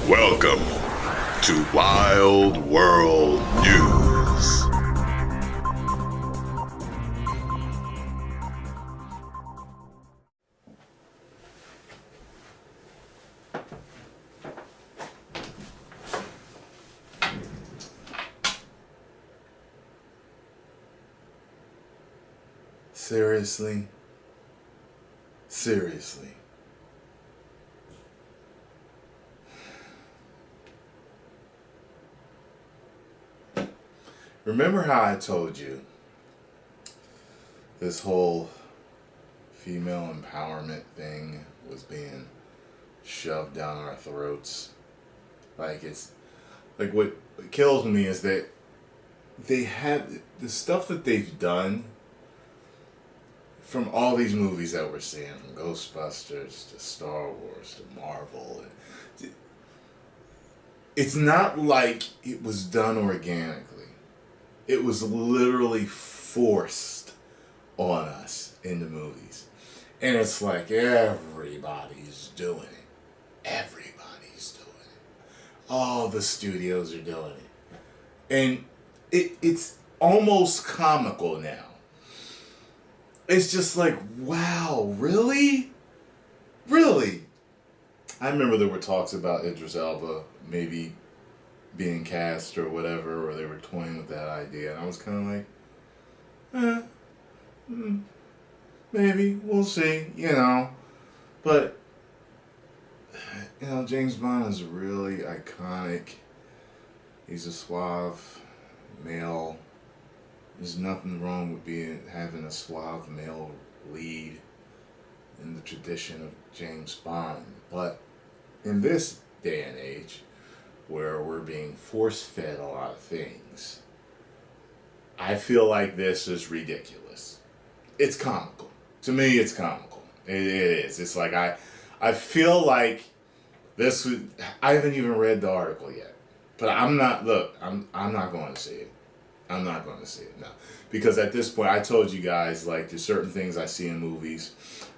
Welcome to Wild World News. Seriously? Seriously? Remember how I told you this whole female empowerment thing was being shoved down our throats? What kills me is that they have the stuff that they've done from all these movies that we're seeing, from Ghostbusters to Star Wars to Marvel. It's not like it was done organically. It was literally forced on us in the movies. And it's like everybody's doing it. Everybody's doing it. All the studios are doing it. And it's almost comical now. It's just like, wow, really? Really? I remember there were talks about Idris Elba maybe being cast or whatever, or they were toying with that idea. And I was kind of like, maybe, we'll see, But, James Bond is really iconic. He's a suave male. There's nothing wrong with having a suave male lead in the tradition of James Bond. But in this day and age, where we're being force-fed a lot of things, I feel like this is ridiculous. It's comical. To me, it's comical. It is. It's like I feel like this would... I haven't even read the article yet. But I'm not going to see it. I'm not going to see it, no. Because at this point, I told you guys, like, there's certain things I see in movies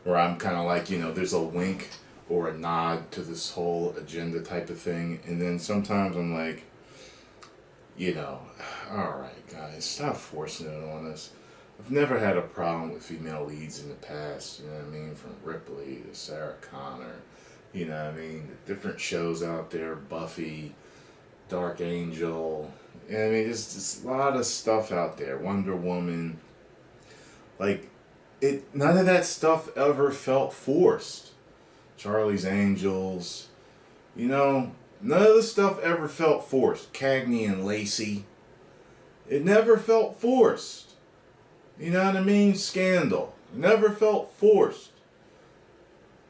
where I'm kind of like, there's a wink or a nod to this whole agenda type of thing. And then sometimes I'm like, all right, guys, stop forcing it on us. I've never had a problem with female leads in the past, from Ripley to Sarah Connor, the different shows out there, Buffy, Dark Angel, there's just a lot of stuff out there, Wonder Woman, none of that stuff ever felt forced. Charlie's Angels, none of the stuff ever felt forced. Cagney and Lacey, it never felt forced. You know what I mean? Scandal, it never felt forced.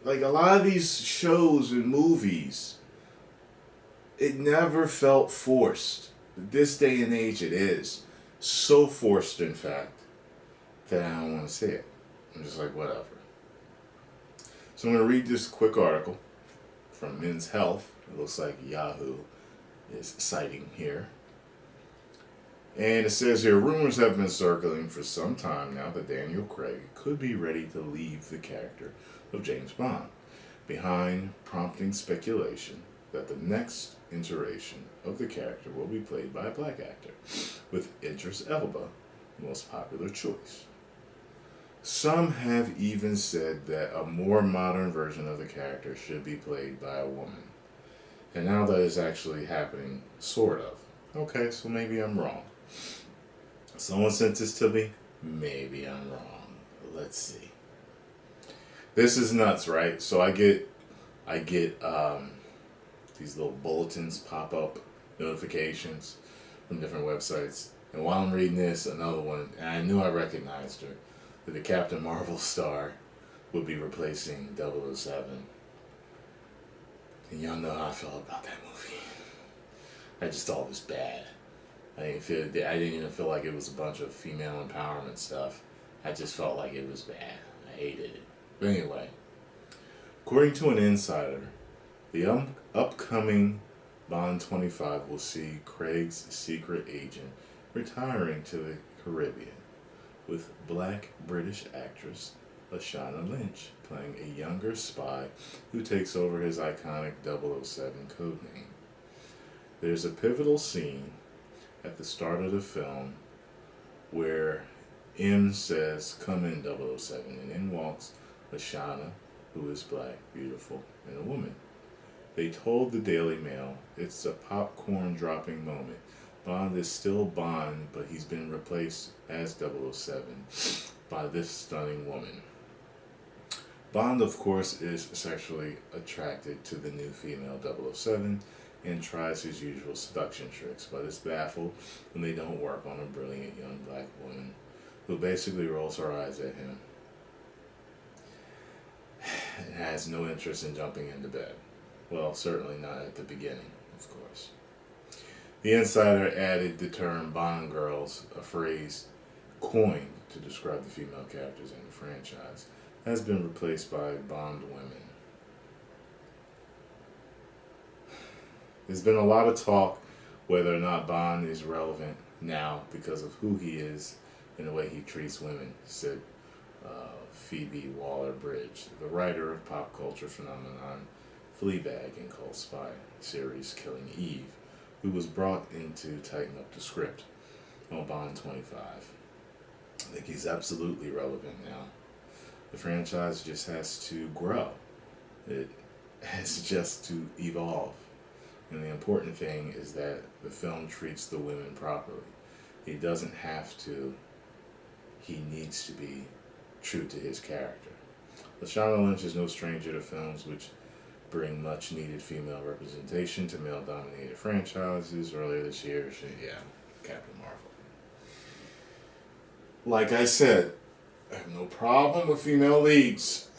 Like a lot of these shows and movies, it never felt forced. This day and age it is. So forced, in fact, that I don't want to see it. I'm just like, whatever. So I'm going to read this quick article from Men's Health. It looks like Yahoo is citing here. And it says here, rumors have been circling for some time now that Daniel Craig could be ready to leave the character of James Bond, behind prompting speculation that the next iteration of the character will be played by a black actor, with Idris Elba the most popular choice. Some have even said that a more modern version of the character should be played by a woman. And now that is actually happening, sort of. Okay, so maybe I'm wrong. Someone sent this to me. Maybe I'm wrong. Let's see. This is nuts, right? So I get these little bulletins pop up, notifications from different websites. And while I'm reading this, another one, and I knew I recognized her, that the Captain Marvel star would be replacing 007. And y'all know how I felt about that movie. I just thought it was bad. I didn't even feel like it was a bunch of female empowerment stuff. I just felt like it was bad. I hated it. But anyway, according to an insider, the upcoming Bond 25 will see Craig's secret agent retiring to the Caribbean, with black British actress Lashana Lynch, playing a younger spy who takes over his iconic 007 codename. There's a pivotal scene at the start of the film where M says, "Come in, 007," and in walks Lashana, who is black, beautiful, and a woman. They told the Daily Mail it's a popcorn dropping moment. Bond is still Bond, but he's been replaced as 007 by this stunning woman. Bond, of course, is sexually attracted to the new female 007 and tries his usual seduction tricks, but is baffled when they don't work on a brilliant young black woman who basically rolls her eyes at him and has no interest in jumping into bed. Well, certainly not at the beginning, of course. The Insider added the term Bond girls, a phrase coined to describe the female characters in the franchise, has been replaced by Bond women. There's been a lot of talk whether or not Bond is relevant now because of who he is and the way he treats women, said Phoebe Waller-Bridge, the writer of pop culture phenomenon Fleabag and cult spy series Killing Eve, who was brought in to tighten up the script on Bond 25. I think he's absolutely relevant now. The franchise just has to grow. It has just to evolve. And the important thing is that the film treats the women properly. He doesn't have to. He needs to be true to his character. Lashana Lynch is no stranger to films which bring much needed female representation to male dominated franchises. Earlier this year, Captain Marvel. Like I said, I have no problem with female leads.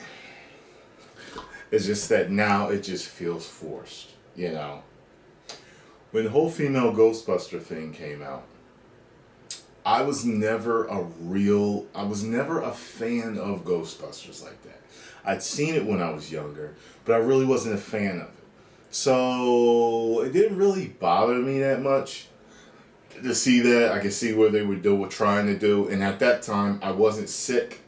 It's just that now it just feels forced, you know. When the whole female Ghostbuster thing came out, I was never a fan of Ghostbusters like that. I'd seen it when I was younger, but I really wasn't a fan of it. So it didn't really bother me that much to see that. I could see what they were trying to do, and at that time, I wasn't sick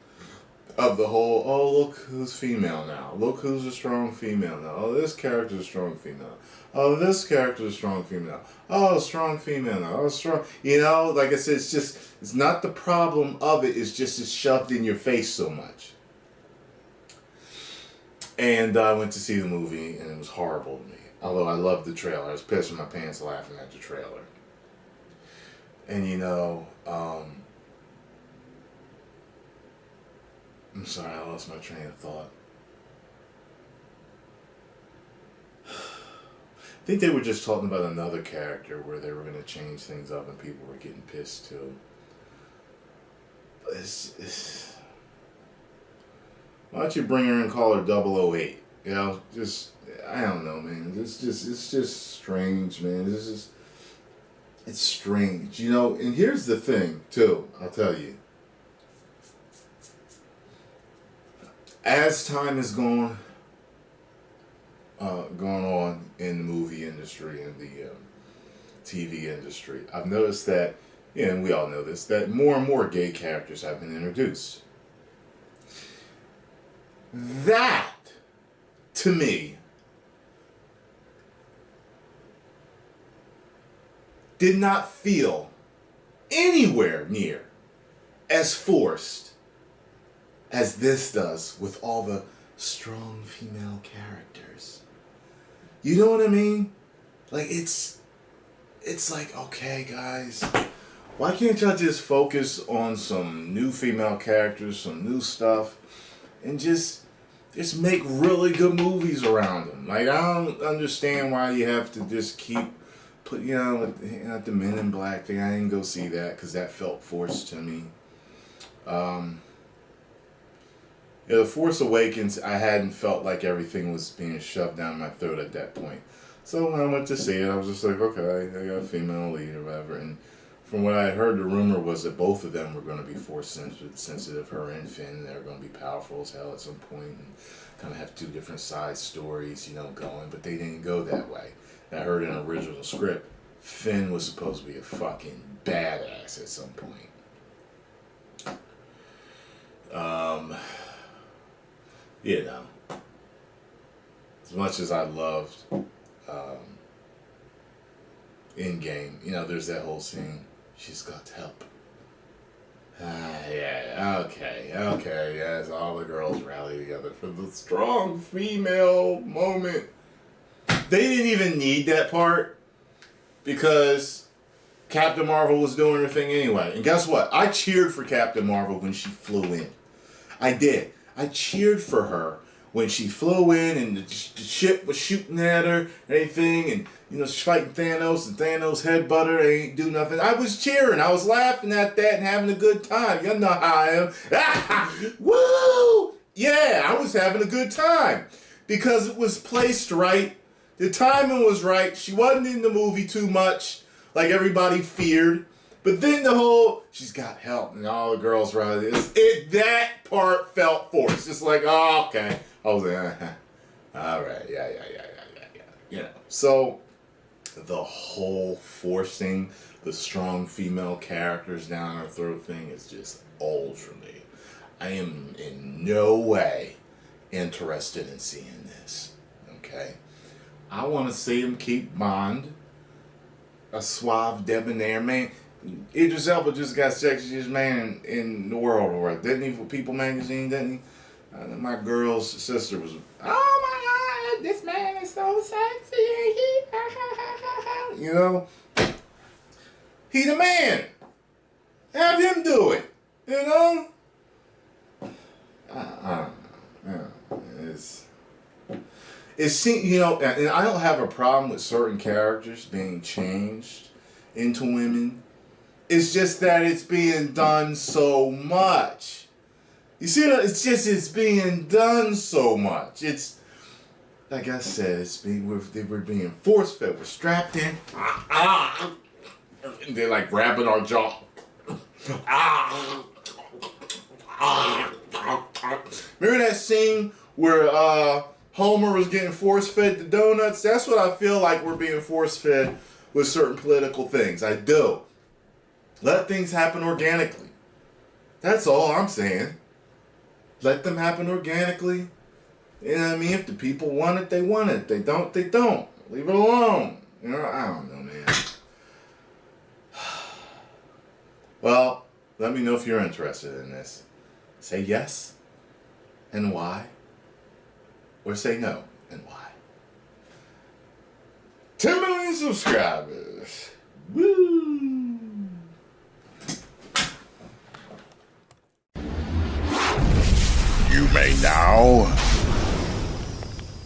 of the whole, oh, look who's female now. Look who's a strong female now. Oh, this character's a strong female. Oh, this character's a strong female. Oh, strong female now. Oh, strong. You know, like I said, it's not the problem of it. It's just it's shoved in your face so much. And I went to see the movie, and it was horrible to me. Although I loved the trailer. I was pissing my pants laughing at the trailer. And, you know, I'm sorry, I lost my train of thought. I think they were just talking about another character where they were going to change things up and people were getting pissed too. Why don't you bring her and call her 008? You know, I don't know, man. It's just strange, man. It's strange, you know. And here's the thing, too. I'll tell you. As time has gone on in the movie industry and the TV industry, I've noticed that, and we all know this, that more and more gay characters have been introduced. That, to me, did not feel anywhere near as forced as this does with all the strong female characters. You know what I mean? Like, it's like, okay, guys, why can't y'all just focus on some new female characters, some new stuff, and just make really good movies around them? Like, I don't understand why you have to just keep put, you know, like the Men in Black thing. I didn't go see that because that felt forced to me. The Force Awakens, I hadn't felt like everything was being shoved down my throat at that point. So when I went to see it, I was just like, okay, I got a female lead or whatever. And from what I heard, the rumor was that both of them were going to be force sensitive, her and Finn. They were going to be powerful as hell at some point and kind of have two different side stories, you know, going. But they didn't go that way. I heard in an original script, Finn was supposed to be a fucking badass at some point. you know, as much as I loved Endgame, you know, there's that whole scene. She's got help. Yeah, okay, yes, all the girls rally together for the strong female moment. They didn't even need that part because Captain Marvel was doing her thing anyway. And guess what? I cheered for Captain Marvel when she flew in. I did. I cheered for her when she flew in and the ship was shooting at her and everything, and you know, she's fighting Thanos and Thanos headbutt her, they ain't do nothing. I was cheering, I was laughing at that and having a good time. You know how I am. Woo! Yeah, I was having a good time because it was placed right. The timing was right. She wasn't in the movie too much like everybody feared. But then the whole, she's got help and all the girls rally. That part felt forced. It's like, oh, okay. I was like, all right, yeah. You know, so the whole forcing the strong female characters down our throat thing is just old for me. I am in no way interested in seeing this. Okay? I want to see him keep Bond a suave, debonair man. Idris Elba just got sexiest man in the world, right? Didn't he, for People magazine, didn't he? My girl's sister was, oh my God, this man is so sexy. You know? He the man. Have him do it. You know? It's you know, and I don't have a problem with certain characters being changed into women. It's just that it's being done so much. You see, it's being done so much. It's like I said, we're being force fed. We're strapped in. And they're like grabbing our jaw. Remember that scene where Homer was getting force fed the donuts? That's what I feel like we're being force fed with certain political things. I do. Let things happen organically. That's all I'm saying. Let them happen organically. You know what I mean? If the people want it, they want it. They don't, they don't. Leave it alone. You know, I don't know, man. Well, let me know if you're interested in this. Say yes, and why? Or say no, and why? 10 million subscribers. Woo! You may now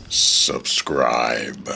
subscribe.